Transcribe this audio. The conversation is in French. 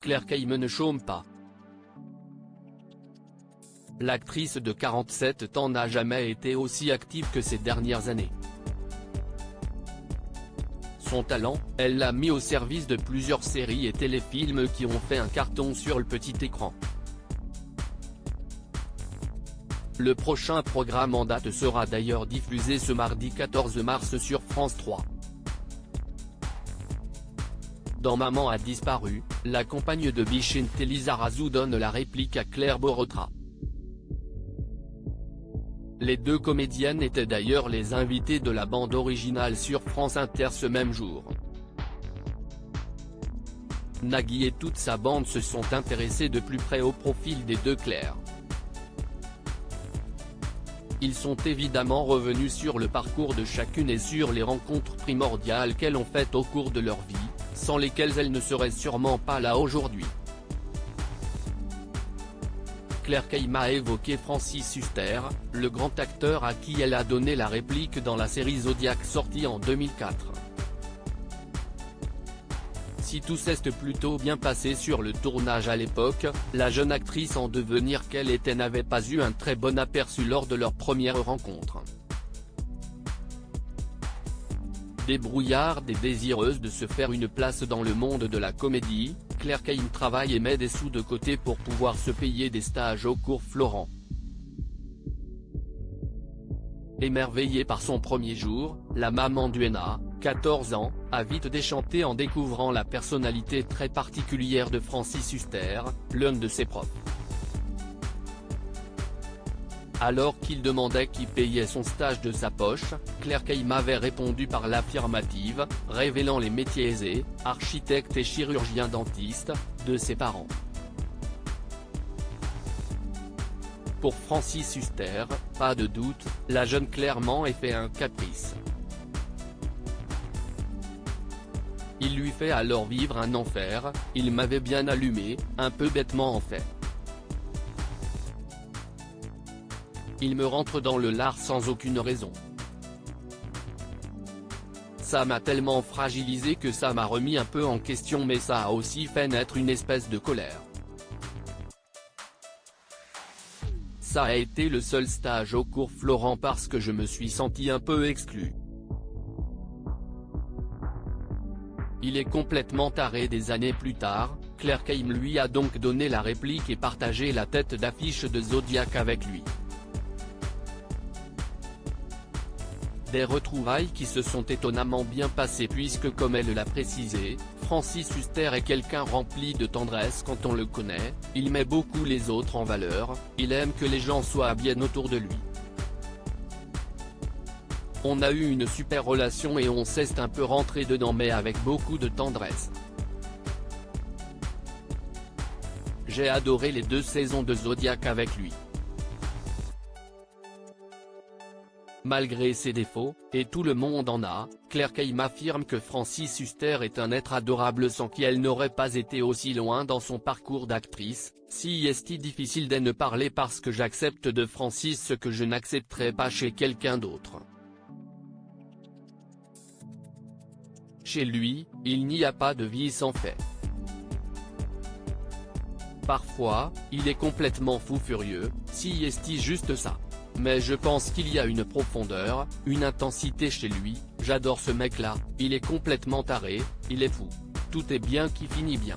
Claire Kayme ne chôme pas. L'actrice de 47 ans n'a jamais été aussi active que ces dernières années. Son talent, elle l'a mis au service de plusieurs séries et téléfilms qui ont fait un carton sur le petit écran. Le prochain programme en date sera d'ailleurs diffusé ce mardi 14 mars sur France 3. Dans Maman a disparu, la compagne de Bichinté Lizarazu donne la réplique à Claire Borotra. Les deux comédiennes étaient d'ailleurs les invitées de la bande originale sur France Inter ce même jour. Nagui et toute sa bande se sont intéressés de plus près au profil des deux Claire. Ils sont évidemment revenus sur le parcours de chacune et sur les rencontres primordiales qu'elles ont faites au cours de leur vie, sans lesquelles elles ne seraient sûrement pas là aujourd'hui. Claire Kayme a évoqué Francis Huster, le grand acteur à qui elle a donné la réplique dans la série Zodiac sortie en 2004. Si tout s'est plutôt bien passé sur le tournage à l'époque, la jeune actrice en devenir qu'elle était n'avait pas eu un très bon aperçu lors de leur première rencontre. Débrouillarde et désireuse de se faire une place dans le monde de la comédie, Claire Kayme travaille et met des sous de côté pour pouvoir se payer des stages au cours Florent. Émerveillée par son premier jour, la maman d'Uena, 14 ans, a vite déchanté en découvrant la personnalité très particulière de Francis Huster, l'un de ses profs. Alors qu'il demandait qui payait son stage de sa poche, Claire Kayme avait répondu par l'affirmative, révélant les métiers aisés, architecte et chirurgien dentiste, de ses parents. Pour Francis Huster, pas de doute, la jeune Claire m'en a fait un caprice. Il lui fait alors vivre un enfer, il m'avait bien allumé, un peu bêtement en fait. Il me rentre dans le lard sans aucune raison. Ça m'a tellement fragilisé que ça m'a remis un peu en question, mais ça a aussi fait naître une espèce de colère. Ça a été le seul stage au cours Florent parce que je me suis senti un peu exclu. Il est complètement taré. Des années plus tard, Claire Kayme lui a donc donné la réplique et partagé la tête d'affiche de Zodiac avec lui. Des retrouvailles qui se sont étonnamment bien passées puisque, comme elle l'a précisé, Francis Huster est quelqu'un rempli de tendresse quand on le connaît, il met beaucoup les autres en valeur, il aime que les gens soient bien autour de lui. On a eu une super relation et on s'est un peu rentré dedans mais avec beaucoup de tendresse. J'ai adoré les 2 saisons de Zodiac avec lui. Malgré ses défauts, et tout le monde en a, Claire Kayme affirme que Francis Huster est un être adorable sans qui elle n'aurait pas été aussi loin dans son parcours d'actrice. Si est difficile de ne parler parce que j'accepte de Francis ce que je n'accepterai pas chez quelqu'un d'autre. Chez lui, il n'y a pas de vice en fait. Parfois, il est complètement fou furieux, si est juste ça. Mais je pense qu'il y a une profondeur, une intensité chez lui, j'adore ce mec-là, il est complètement taré, il est fou. Tout est bien qui finit bien.